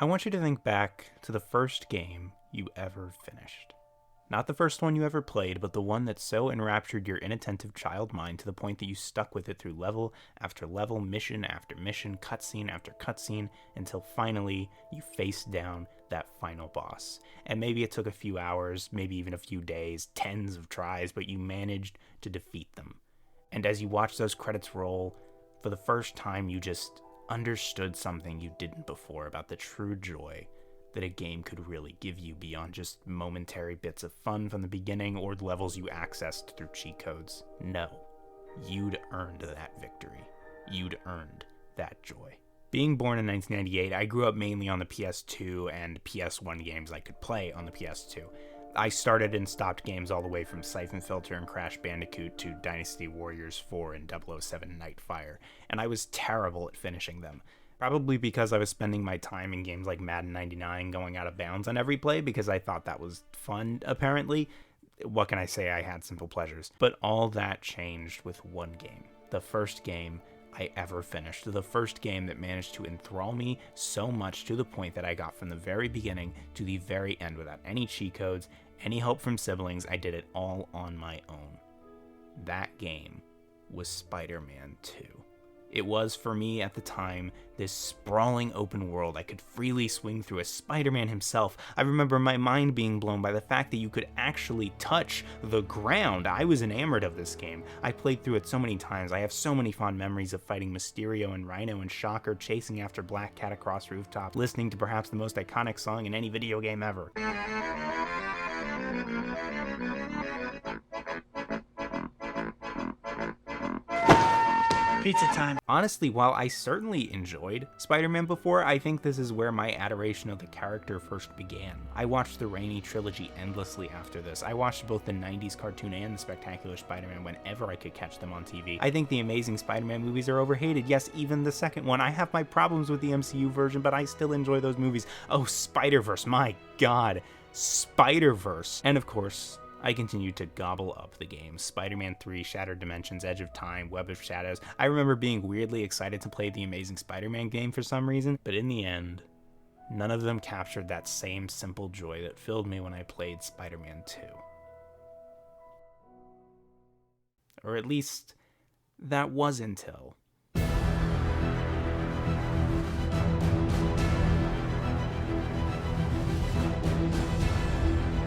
I want you to think back to the first game you ever finished. Not the first one you ever played, but the one that so enraptured your inattentive child mind to the point that you stuck with it through level after level, mission after mission, cutscene after cutscene, until finally you faced down that final boss. And maybe it took a few hours, maybe even a few days, tens of tries, but you managed to defeat them. And as you watched those credits roll, for the first time you just understood something you didn't before about the true joy that a game could really give you beyond just momentary bits of fun from the beginning or the levels you accessed through cheat codes. No, you'd earned that victory. You'd earned that joy. Being born in 1998, I grew up mainly on the PS2 and PS1 games I could play on the PS2. I started and stopped games all the way from Siphon Filter and Crash Bandicoot to Dynasty Warriors 4 and 007 Nightfire, and I was terrible at finishing them. Probably because I was spending my time in games like Madden 99 going out of bounds on every play because I thought that was fun, apparently. What can I say? I had simple pleasures. But all that changed with one game. The first game I ever finished. The first game that managed to enthrall me so much to the point that I got from the very beginning to the very end without any cheat codes, any help from siblings. I did it all on my own. That game was Spider-Man 2. It was, for me at the time, this sprawling open world I could freely swing through as Spider-Man himself. I remember my mind being blown by the fact that you could actually touch the ground. I was enamored of this game. I played through it so many times. I have so many fond memories of fighting Mysterio and Rhino and Shocker, chasing after Black Cat across rooftops, listening to perhaps the most iconic song in any video game ever. Pizza time. Honestly, while I certainly enjoyed Spider-Man before, I think this is where my adoration of the character first began. I watched the Raimi trilogy endlessly after this. I watched both the 90s cartoon and the Spectacular Spider-Man whenever I could catch them on TV. I think the Amazing Spider-Man movies are overhated. Yes, even the second one. I have my problems with the MCU version, but I still enjoy those movies. Oh, Spiderverse, my god. Spiderverse. And of course, I continued to gobble up the games. Spider-Man 3, Shattered Dimensions, Edge of Time, Web of Shadows. I remember being weirdly excited to play the Amazing Spider-Man game for some reason, but in the end, none of them captured that same simple joy that filled me when I played Spider-Man 2. Or at least, that was until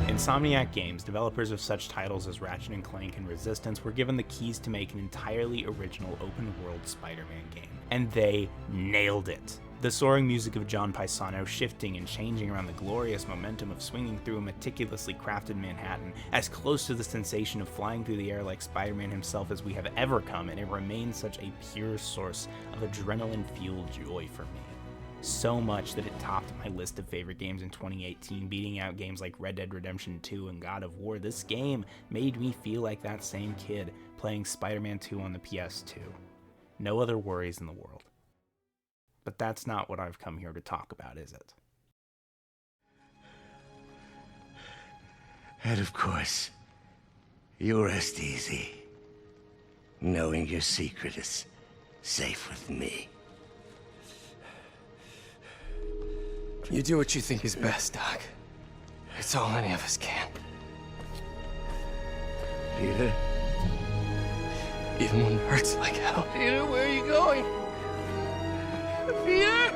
Insomniac Games, developers of such titles as Ratchet & Clank and Resistance, were given the keys to make an entirely original open-world Spider-Man game. And they nailed it. The soaring music of John Paisano shifting and changing around the glorious momentum of swinging through a meticulously crafted Manhattan, as close to the sensation of flying through the air like Spider-Man himself as we have ever come, and it remains such a pure source of adrenaline-fueled joy for me. So much that it topped my list of favorite games in 2018, beating out games like Red Dead Redemption 2 and God of War. This game made me feel like that same kid playing Spider-Man 2 on the PS2. No other worries in the world. But that's not what I've come here to talk about, is it? And of course, you rest easy, knowing your secret is safe with me. You do what you think is best, Doc. It's all any of us can. Peter? Even when it hurts like hell. Peter, where are you going? Peter?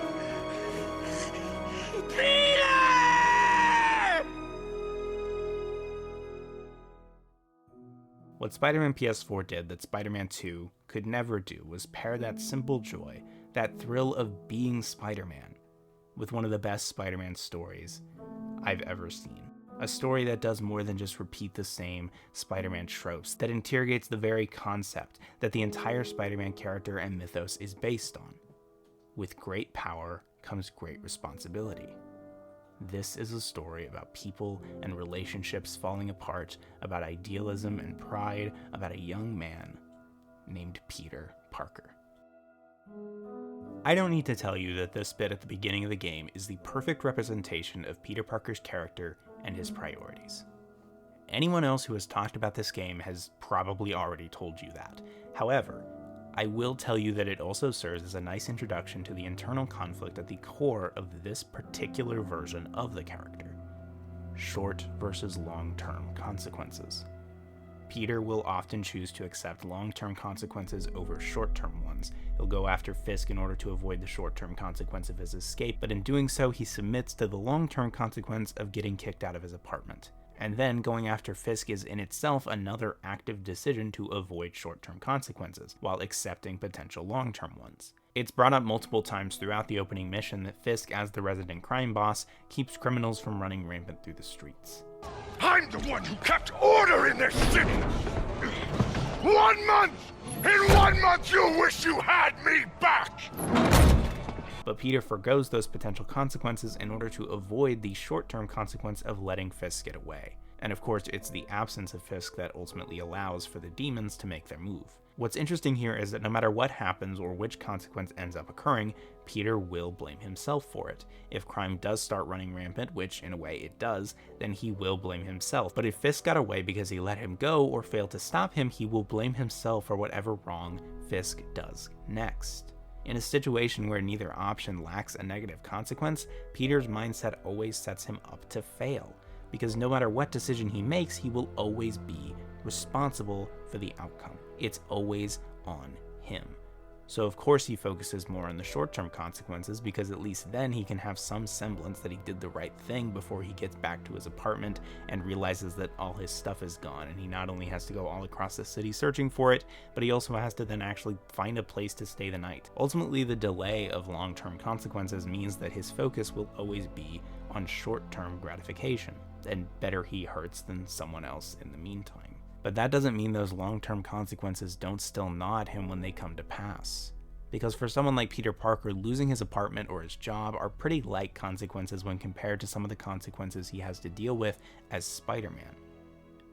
Peter! What Spider-Man PS4 did that Spider-Man 2 could never do was pair that simple joy, that thrill of being Spider-Man, with one of the best Spider-Man stories I've ever seen. A story that does more than just repeat the same Spider-Man tropes, that interrogates the very concept that the entire Spider-Man character and mythos is based on. With great power comes great responsibility. This is a story about people and relationships falling apart, about idealism and pride, about a young man named Peter Parker. I don't need to tell you that this bit at the beginning of the game is the perfect representation of Peter Parker's character and his priorities. Anyone else who has talked about this game has probably already told you that. However, I will tell you that it also serves as a nice introduction to the internal conflict at the core of this particular version of the character: short versus long-term consequences. Peter will often choose to accept long-term consequences over short-term ones. He'll go after Fisk in order to avoid the short-term consequence of his escape, but in doing so, he submits to the long-term consequence of getting kicked out of his apartment. And then going after Fisk is in itself another active decision to avoid short-term consequences, while accepting potential long-term ones. It's brought up multiple times throughout the opening mission that Fisk, as the resident crime boss, keeps criminals from running rampant through the streets. I'm the one who kept order in this city! 1 month! In 1 month you'll wish you had me back! But Peter forgoes those potential consequences in order to avoid the short-term consequence of letting Fisk get away. And of course, it's the absence of Fisk that ultimately allows for the demons to make their move. What's interesting here is that no matter what happens or which consequence ends up occurring, Peter will blame himself for it. If crime does start running rampant, which in a way it does, then he will blame himself. But if Fisk got away because he let him go or failed to stop him, he will blame himself for whatever wrong Fisk does next. In a situation where neither option lacks a negative consequence, Peter's mindset always sets him up to fail, because no matter what decision he makes, he will always be responsible for the outcome. It's always on him. So of course he focuses more on the short-term consequences, because at least then he can have some semblance that he did the right thing before he gets back to his apartment and realizes that all his stuff is gone, and he not only has to go all across the city searching for it, but he also has to then actually find a place to stay the night. Ultimately, the delay of long-term consequences means that his focus will always be on short-term gratification, and better he hurts than someone else in the meantime. But that doesn't mean those long-term consequences don't still gnaw at him when they come to pass. Because for someone like Peter Parker, losing his apartment or his job are pretty light consequences when compared to some of the consequences he has to deal with as Spider-Man.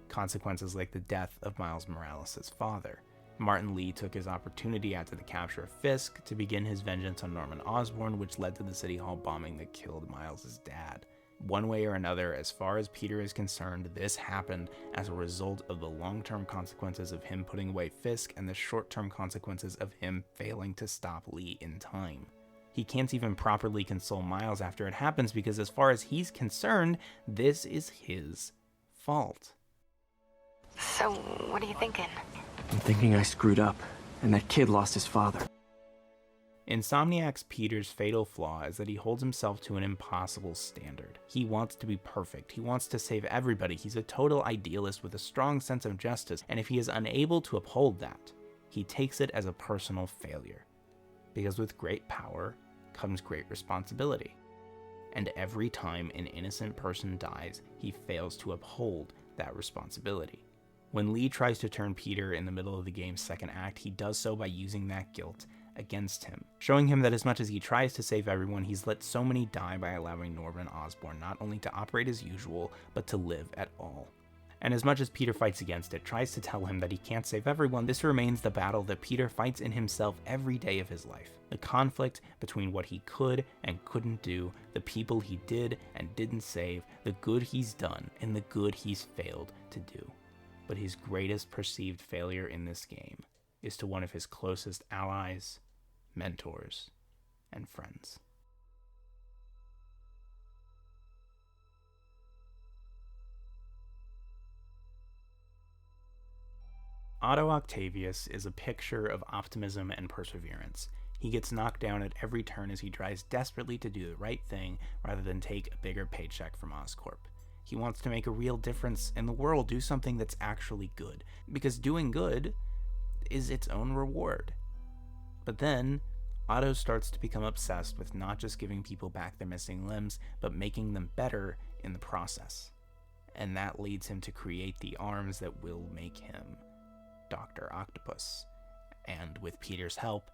Consequences like the death of Miles Morales' father. Martin Lee took his opportunity after the capture of Fisk to begin his vengeance on Norman Osborn, which led to the City Hall bombing that killed Miles' dad. One way or another, as far as Peter is concerned, this happened as a result of the long-term consequences of him putting away Fisk and the short-term consequences of him failing to stop Lee in time. He can't even properly console Miles after it happens because as far as he's concerned, this is his fault. So, what are you thinking? I'm thinking I screwed up, and that kid lost his father. Insomniac's Peter's fatal flaw is that he holds himself to an impossible standard. He wants to be perfect. He wants to save everybody. He's a total idealist with a strong sense of justice, and if he is unable to uphold that, he takes it as a personal failure. Because with great power comes great responsibility. And every time an innocent person dies, he fails to uphold that responsibility. When Lee tries to turn Peter in the middle of the game's second act, he does so by using that guilt against him, showing him that as much as he tries to save everyone, he's let so many die by allowing Norman Osborn not only to operate as usual, but to live at all. And as much as Peter fights against it, tries to tell him that he can't save everyone, this remains the battle that Peter fights in himself every day of his life. The conflict between what he could and couldn't do, the people he did and didn't save, the good he's done, and the good he's failed to do. But his greatest perceived failure in this game is to one of his closest allies, mentors, and friends. Otto Octavius is a picture of optimism and perseverance. He gets knocked down at every turn as he tries desperately to do the right thing rather than take a bigger paycheck from Oscorp. He wants to make a real difference in the world, do something that's actually good, because doing good is its own reward. But then, Otto starts to become obsessed with not just giving people back their missing limbs, but making them better in the process. And that leads him to create the arms that will make him Dr. Octopus, and with Peter's help,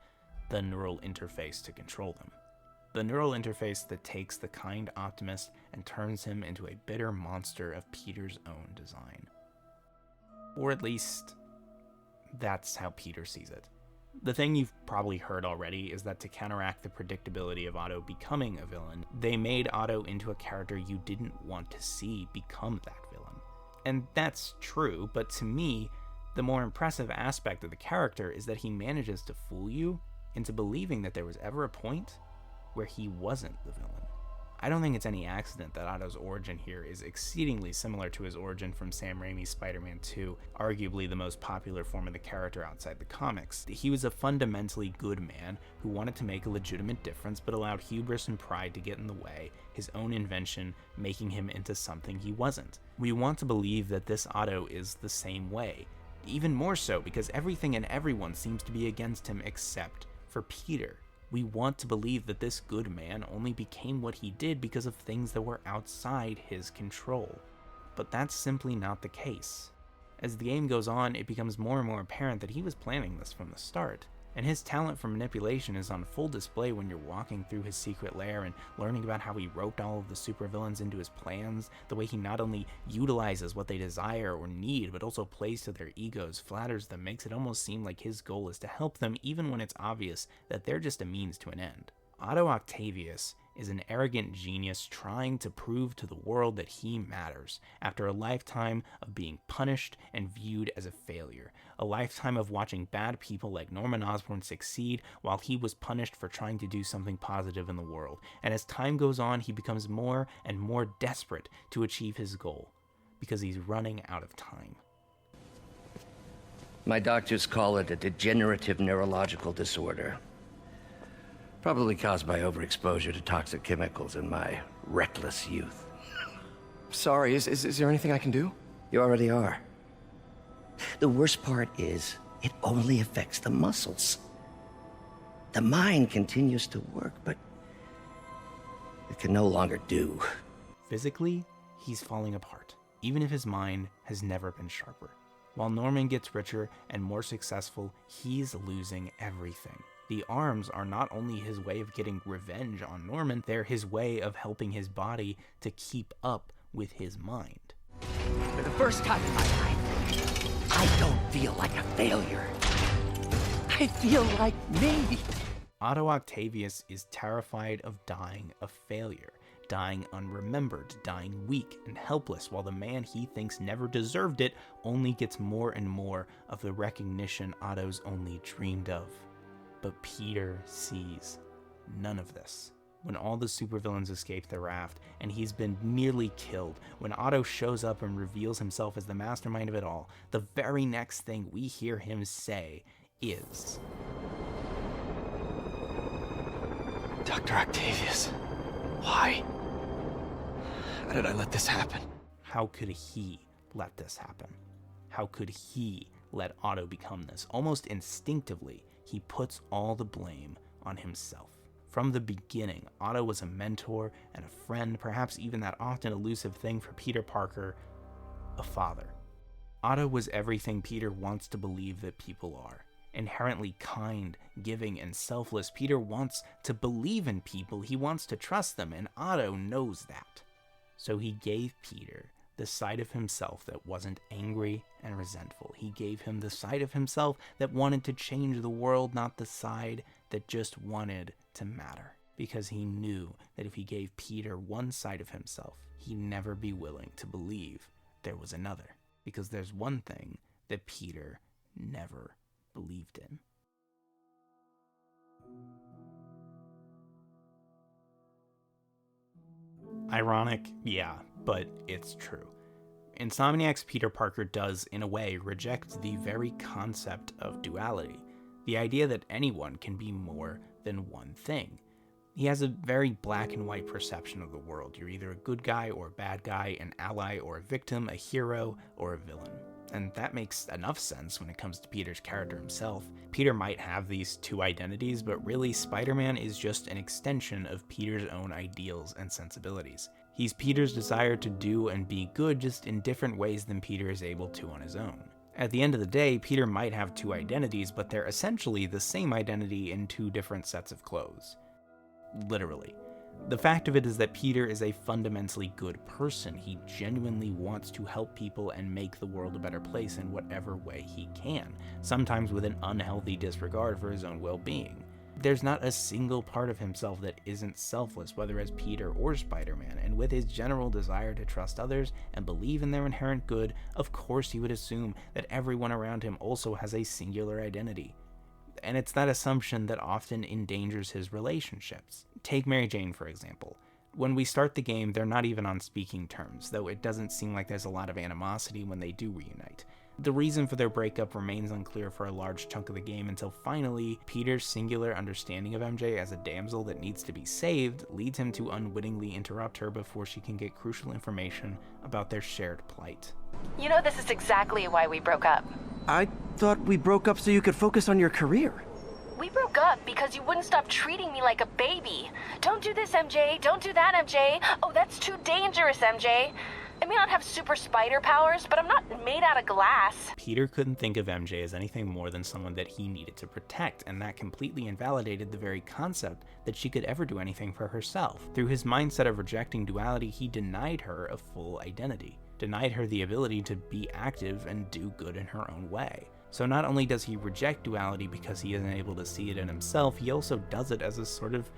the neural interface to control them. The neural interface that takes the kind optimist and turns him into a bitter monster of Peter's own design. Or at least, that's how Peter sees it. The thing you've probably heard already is that to counteract the predictability of Otto becoming a villain, they made Otto into a character you didn't want to see become that villain. And that's true, but to me, The more impressive aspect of the character is that he manages to fool you into believing that there was ever a point where he wasn't the villain. I don't think it's any accident that Otto's origin here is exceedingly similar to his origin from Sam Raimi's Spider-Man 2, arguably the most popular form of the character outside the comics. He was a fundamentally good man who wanted to make a legitimate difference but allowed hubris and pride to get in the way, his own invention making him into something he wasn't. We want to believe that this Otto is the same way, even more so because everything and everyone seems to be against him except for Peter. We want to believe that this good man only became what he did because of things that were outside his control. But that's simply not the case. As the game goes on, it becomes more and more apparent that he was planning this from the start, and his talent for manipulation is on full display when you're walking through his secret lair and learning about how he roped all of the supervillains into his plans, the way he not only utilizes what they desire or need, but also plays to their egos, flatters them, makes it almost seem like his goal is to help them even when it's obvious that they're just a means to an end. Otto Octavius is an arrogant genius trying to prove to the world that he matters after a lifetime of being punished and viewed as a failure, a lifetime of watching bad people like Norman Osborn succeed while he was punished for trying to do something positive in the world. And as time goes on, he becomes more and more desperate to achieve his goal because he's running out of time. My doctors call it a degenerative neurological disorder. Probably caused by overexposure to toxic chemicals in my reckless youth. Sorry, is there anything I can do? You already are. The worst part is, it only affects the muscles. The mind continues to work, but it can no longer do. Physically, he's falling apart, even if his mind has never been sharper. While Norman gets richer and more successful, he's losing everything. The arms are not only his way of getting revenge on Norman, they're his way of helping his body to keep up with his mind. For the first time in my life, I don't feel like a failure. I feel like me. Otto Octavius is terrified of dying a failure, dying unremembered, dying weak and helpless, while the man he thinks never deserved it only gets more and more of the recognition Otto's only dreamed of. But Peter sees none of this. When all the supervillains escape the raft and he's been nearly killed, when Otto shows up and reveals himself as the mastermind of it all, the very next thing we hear him say is, Dr. Octavius, why? How did I let this happen? how could he let this happen? How could he let Otto become this? Almost instinctively, he puts all the blame on himself. From the beginning, Otto was a mentor and a friend, perhaps even that often elusive thing for Peter Parker, a father. Otto was everything Peter wants to believe that people are. Inherently kind, giving, and selfless, Peter wants to believe in people, he wants to trust them, and Otto knows that. So he gave Peter the side of himself that wasn't angry and resentful. He gave him the side of himself that wanted to change the world, not the side that just wanted to matter. Because he knew that if he gave Peter one side of himself, he'd never be willing to believe there was another. Because there's one thing that Peter never believed in. Ironic, yeah, but it's true. Insomniac's Peter Parker does, in a way, reject the very concept of duality, the idea that anyone can be more than one thing. He has a very black and white perception of the world. You're either a good guy or a bad guy, an ally or a victim, a hero or a villain. And that makes enough sense when it comes to Peter's character himself. Peter might have these two identities, but really Spider-Man is just an extension of Peter's own ideals and sensibilities. He's Peter's desire to do and be good, just in different ways than Peter is able to on his own. At the end of the day, Peter might have two identities, but they're essentially the same identity in two different sets of clothes. Literally. The fact of it is that Peter is a fundamentally good person. He genuinely wants to help people and make the world a better place in whatever way he can, sometimes with an unhealthy disregard for his own well-being. There's not a single part of himself that isn't selfless, whether as Peter or Spider-Man, and with his general desire to trust others and believe in their inherent good, of course he would assume that everyone around him also has a singular identity. And it's that assumption that often endangers his relationships. Take Mary Jane, for example. When we start the game, they're not even on speaking terms, though it doesn't seem like there's a lot of animosity when they do reunite. The reason for their breakup remains unclear for a large chunk of the game until finally, Peter's singular understanding of MJ as a damsel that needs to be saved leads him to unwittingly interrupt her before she can get crucial information about their shared plight. You know this is exactly why we broke up. I thought we broke up so you could focus on your career. We broke up because you wouldn't stop treating me like a baby. Don't do this, MJ. Don't do that, MJ. Oh, that's too dangerous, MJ. I may not have super spider powers, but I'm not made out of glass. Peter couldn't think of MJ as anything more than someone that he needed to protect, and that completely invalidated the very concept that she could ever do anything for herself. Through his mindset of rejecting Duality, he denied her a full identity, denied her the ability to be active and do good in her own way. So not only does he reject Duality because he isn't able to see it in himself, he also does it as a sort of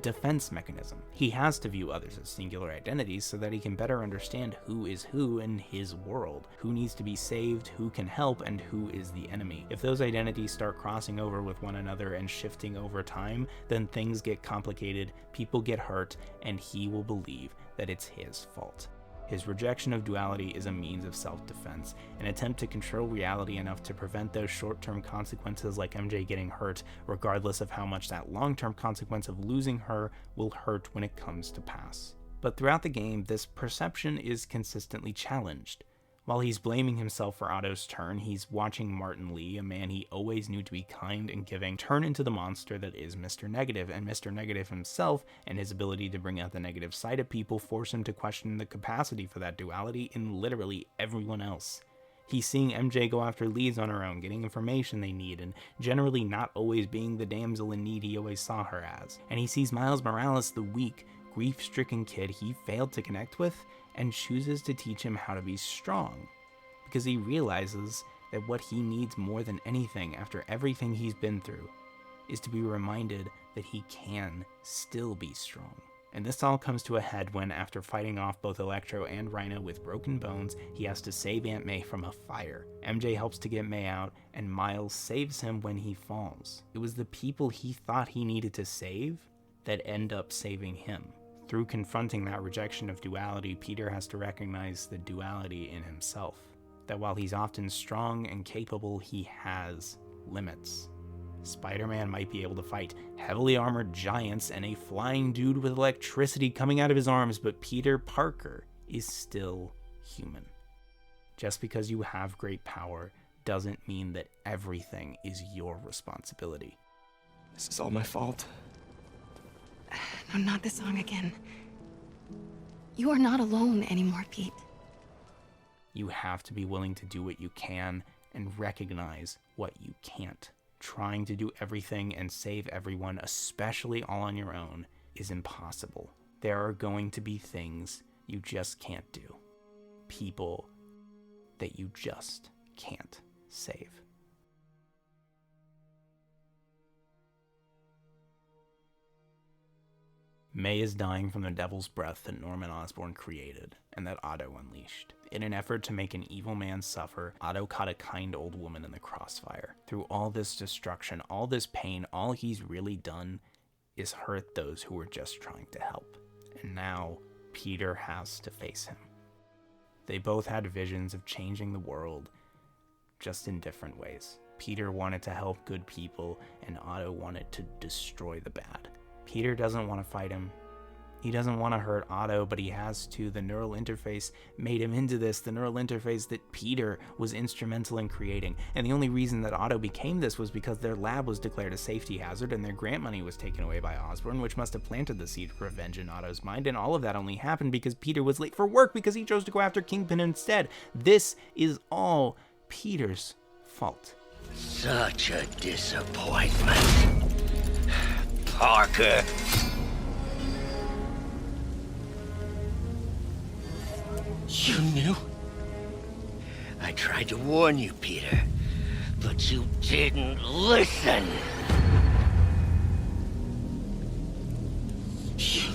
defense mechanism. He has to view others as singular identities so that he can better understand who is who in his world, who needs to be saved, who can help, and who is the enemy. If those identities start crossing over with one another and shifting over time, then things get complicated, people get hurt, and he will believe that it's his fault. His rejection of Duality is a means of self-defense, an attempt to control reality enough to prevent those short-term consequences like MJ getting hurt, regardless of how much that long-term consequence of losing her will hurt when it comes to pass. But throughout the game, this perception is consistently challenged. While he's blaming himself for Otto's turn, he's watching Martin Lee, a man he always knew to be kind and giving, turn into the monster that is Mr. Negative, and Mr. Negative himself and his ability to bring out the negative side of people force him to question the capacity for that duality in literally everyone else. He's seeing MJ go after leads on her own, getting information they need, and generally not always being the damsel in need he always saw her as. And he sees Miles Morales, the weak, grief-stricken kid he failed to connect with, and chooses to teach him how to be strong, because he realizes that what he needs more than anything after everything he's been through is to be reminded that he can still be strong. And this all comes to a head when, after fighting off both Electro and Rhino with broken bones, he has to save Aunt May from a fire. MJ helps to get May out, and Miles saves him when he falls. It was the people he thought he needed to save that end up saving him. Through confronting that rejection of Duality, Peter has to recognize the duality in himself. That while he's often strong and capable, he has limits. Spider-Man might be able to fight heavily armored giants and a flying dude with electricity coming out of his arms, but Peter Parker is still human. Just because you have great power doesn't mean that everything is your responsibility. This is all my fault. No, not the song again. You are not alone anymore, Pete. You have to be willing to do what you can and recognize what you can't. Trying to do everything and save everyone, especially all on your own, is impossible. There are going to be things you just can't do. People that you just can't save. May is dying from the devil's breath that Norman Osborn created, and that Otto unleashed. In an effort to make an evil man suffer, Otto caught a kind old woman in the crossfire. Through all this destruction, all this pain, all he's really done is hurt those who were just trying to help. And now, Peter has to face him. They both had visions of changing the world, just in different ways. Peter wanted to help good people, and Otto wanted to destroy the bad. Peter doesn't want to fight him. He doesn't want to hurt Otto, but he has to. The neural interface made him into this, the neural interface that Peter was instrumental in creating. And the only reason that Otto became this was because their lab was declared a safety hazard and their grant money was taken away by Osborn, which must have planted the seed of revenge in Otto's mind. And all of that only happened because Peter was late for work because he chose to go after Kingpin instead. This is all Peter's fault. Such a disappointment. Parker. You knew? I tried to warn you, Peter, but you didn't listen.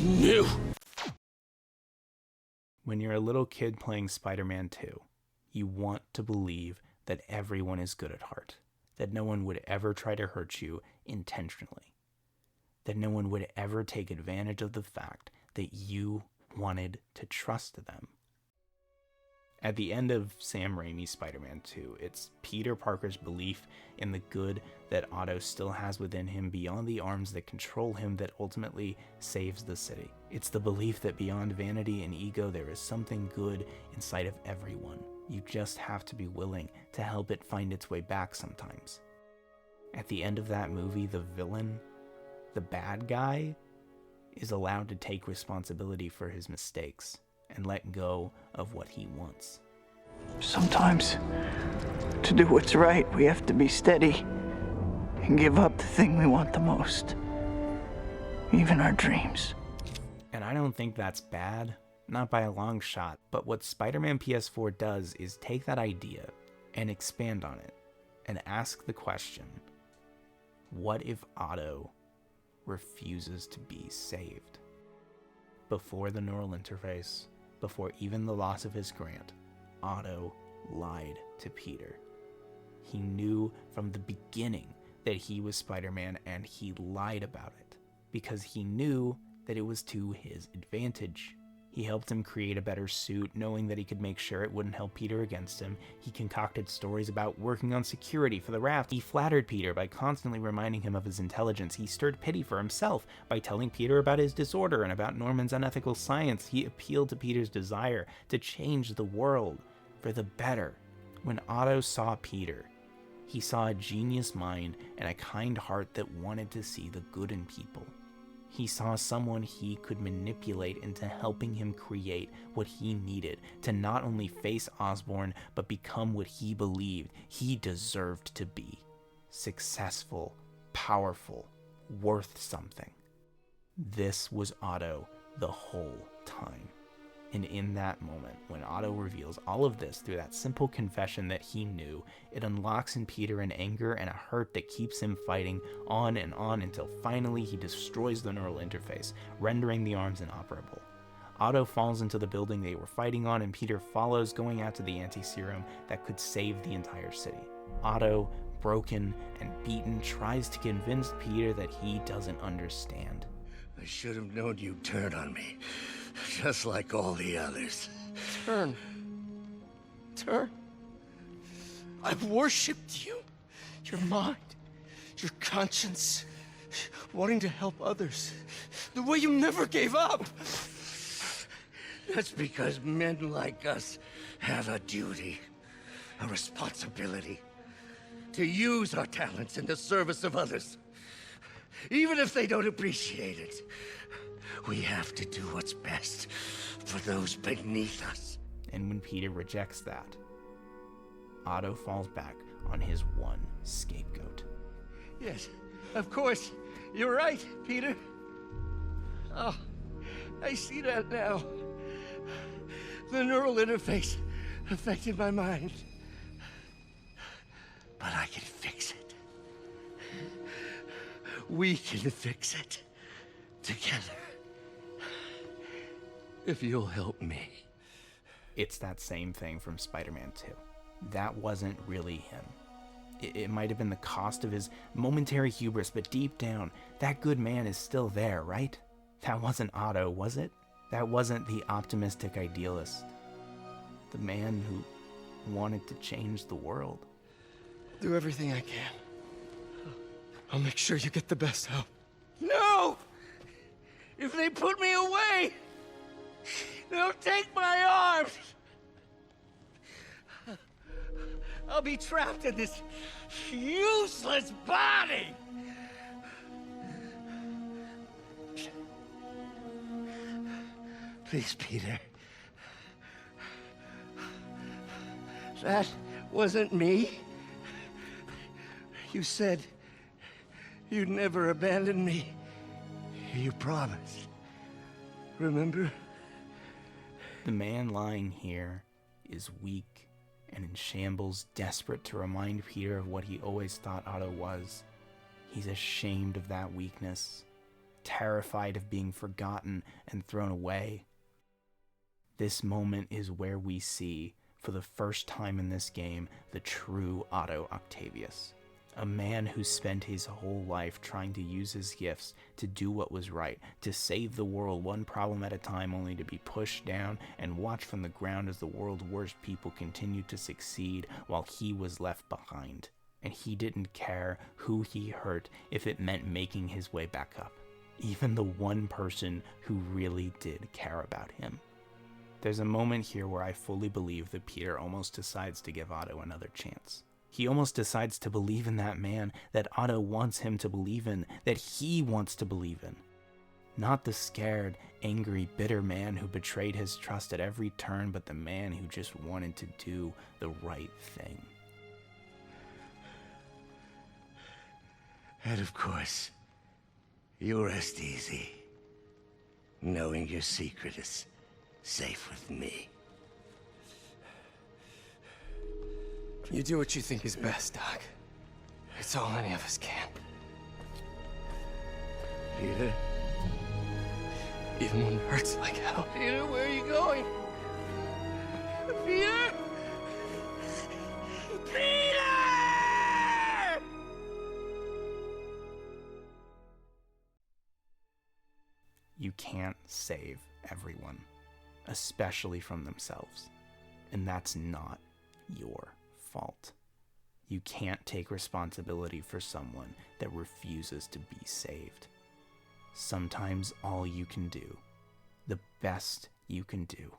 knew. When you're a little kid playing Spider-Man 2, you want to believe that everyone is good at heart, that no one would ever try to hurt you intentionally, that no one would ever take advantage of the fact that you wanted to trust them. At the end of Sam Raimi's Spider-Man 2, it's Peter Parker's belief in the good that Otto still has within him beyond the arms that control him that ultimately saves the city. It's the belief that beyond vanity and ego, there is something good inside of everyone. You just have to be willing to help it find its way back sometimes. At the end of that movie, the villain, the bad guy, is allowed to take responsibility for his mistakes and let go of what he wants. Sometimes, to do what's right, we have to be steady and give up the thing we want the most, even our dreams. And I don't think that's bad, not by a long shot, but what Spider-Man PS4 does is take that idea and expand on it and ask the question, what if Otto refuses to be saved? Before the neural interface, before even the loss of his grant, Otto lied to Peter. He knew from the beginning that he was Spider-Man, and he lied about it because he knew that it was to his advantage. He helped him create a better suit, knowing that he could make sure it wouldn't help Peter against him. He concocted stories about working on security for the raft. He flattered Peter by constantly reminding him of his intelligence. He stirred pity for himself by telling Peter about his disorder and about Norman's unethical science. He appealed to Peter's desire to change the world for the better. When Otto saw Peter, he saw a genius mind and a kind heart that wanted to see the good in people. He saw someone he could manipulate into helping him create what he needed to not only face Osborn, but become what he believed he deserved to be. Successful, powerful, worth something. This was Otto the whole time. And in that moment, when Otto reveals all of this through that simple confession that he knew, it unlocks in Peter an anger and a hurt that keeps him fighting on and on until finally he destroys the neural interface, rendering the arms inoperable. Otto falls into the building they were fighting on, and Peter follows, going out to the anti-serum that could save the entire city. Otto, broken and beaten, tries to convince Peter that he doesn't understand. I should have known you'd turn on me, just like all the others. Turn. I've worshipped you. Your mind, your conscience, wanting to help others. The way you never gave up. That's because men like us have a duty, a responsibility, to use our talents in the service of others. Even if they don't appreciate it, we have to do what's best for those beneath us. And when Peter rejects that, Otto falls back on his one scapegoat. Yes, of course. You're right, Peter. Oh, I see that now. The neural interface affected my mind. But I can fix it. We can fix it together. If you'll help me. It's that same thing from Spider-Man 2. That wasn't really him. It might have been the cost of his momentary hubris, but deep down, that good man is still there, right? That wasn't Otto, was it? That wasn't the optimistic idealist. The man who wanted to change the world. Do everything I can. I'll make sure you get the best help. No! If they put me away, they'll take my arms! I'll be trapped in this useless body! Please, Peter. That wasn't me. You said you'd never abandon me. You promised. Remember? The man lying here is weak and in shambles, desperate to remind Peter of what he always thought Otto was. He's ashamed of that weakness. terrified of being forgotten and thrown away. This moment is where we see, for the first time in this game, the true Otto Octavius. A man who spent his whole life trying to use his gifts to do what was right, to save the world one problem at a time, only to be pushed down and watched from the ground as the world's worst people continued to succeed while he was left behind. And he didn't care who he hurt if it meant making his way back up. Even the one person who really did care about him. There's a moment here where I fully believe that Peter almost decides to give Otto another chance. He almost decides to believe in that man that Otto wants him to believe in, that he wants to believe in. Not the scared, angry, bitter man who betrayed his trust at every turn, but the man who just wanted to do the right thing. And of course, you rest easy, knowing your secret is safe with me. You do what you think is best, Doc. It's all any of us can. Peter? Even when it hurts like hell. Peter, where are you going? Peter? Peter! You can't save everyone, especially from themselves. And that's not your fault. You can't take responsibility for someone that refuses to be saved. Sometimes all you can do, the best you can do,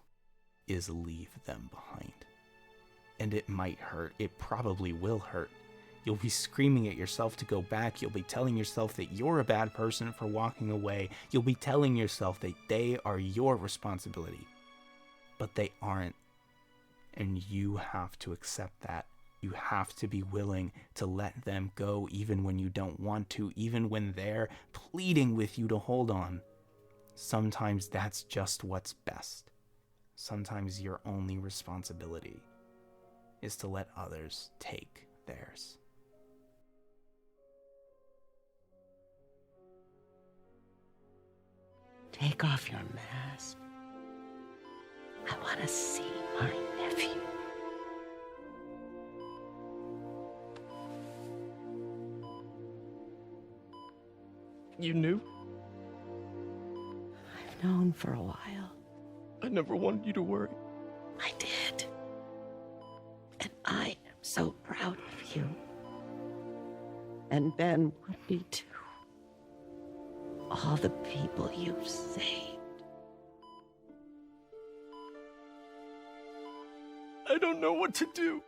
is leave them behind. And it might hurt. It probably will hurt. You'll be screaming at yourself to go back. You'll be telling yourself that you're a bad person for walking away. You'll be telling yourself that they are your responsibility. But they aren't. And you have to accept that. You have to be willing to let them go even when you don't want to, even when they're pleading with you to hold on. Sometimes that's just what's best. Sometimes your only responsibility is to let others take theirs. Take off your mask. I want to see my nephew. You knew? I've known for a while. I never wanted you to worry. I did. And I am so proud of you. And Ben would be too. All the people you've saved. I don't know what to do.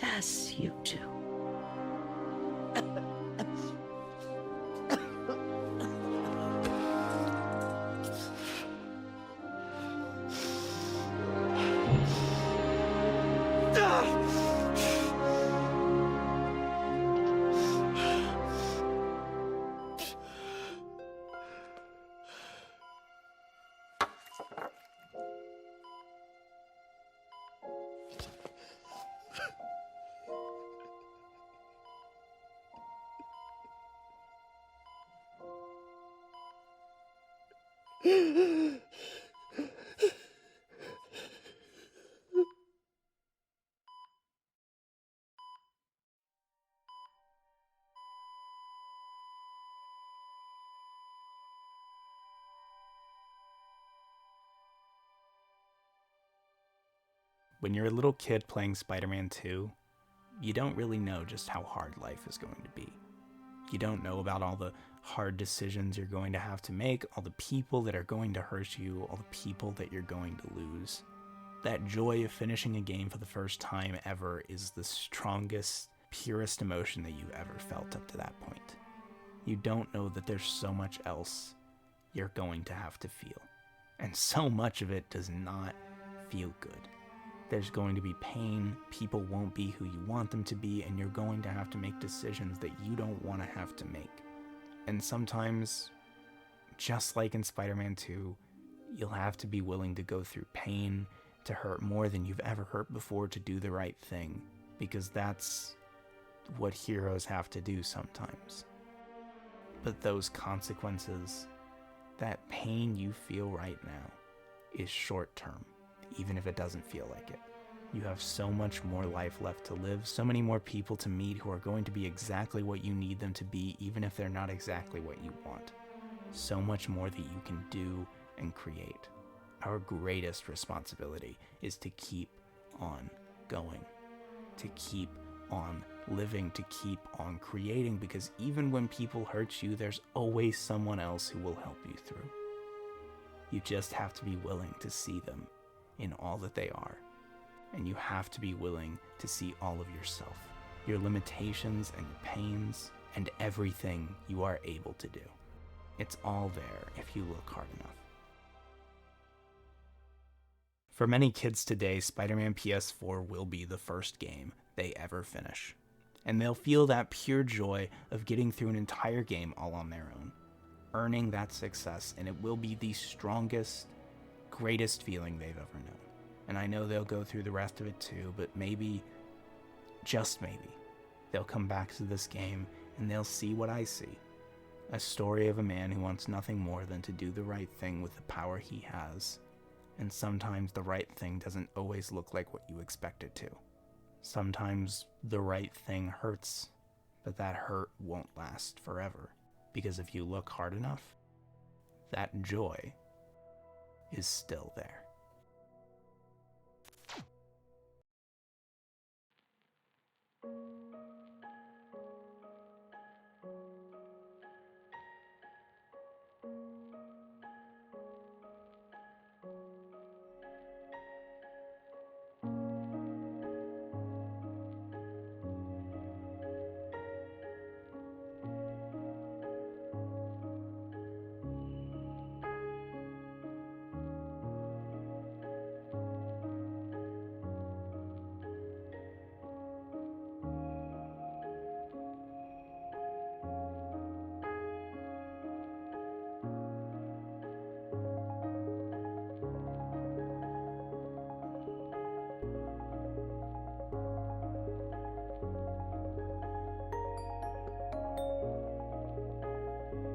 Yes, you do. When you're a little kid playing Spider-Man 2, you don't really know just how hard life is going to be. You don't know about all the hard decisions you're going to have to make, all the people that are going to hurt you, all the people that you're going to lose. That joy of finishing a game for the first time ever is the strongest, purest emotion that you've ever felt up to that point. You don't know that there's so much else you're going to have to feel. And so much of it does not feel good. There's going to be pain, people won't be who you want them to be, and you're going to have to make decisions that you don't want to have to make. And sometimes, just like in Spider-Man 2, you'll have to be willing to go through pain, to hurt more than you've ever hurt before, to do the right thing, because that's what heroes have to do sometimes. But those consequences, that pain you feel right now, is short term, even if it doesn't feel like it. You have so much more life left to live, so many more people to meet who are going to be exactly what you need them to be, even if they're not exactly what you want. So much more that you can do and create. Our greatest responsibility is to keep on going, to keep on living, to keep on creating, because even when people hurt you, there's always someone else who will help you through. You just have to be willing to see them in all that they are. And you have to be willing to see all of yourself, your limitations and your pains, and everything you are able to do. It's all there if you look hard enough. For many kids today, Spider-Man PS4 will be the first game they ever finish. And they'll feel that pure joy of getting through an entire game all on their own, earning that success, and it will be the strongest, greatest feeling they've ever known. And I know they'll go through the rest of it too, but maybe, just maybe, they'll come back to this game and they'll see what I see. A story of a man who wants nothing more than to do the right thing with the power he has. And sometimes the right thing doesn't always look like what you expect it to. Sometimes the right thing hurts, but that hurt won't last forever. Because if you look hard enough, that joy is still there.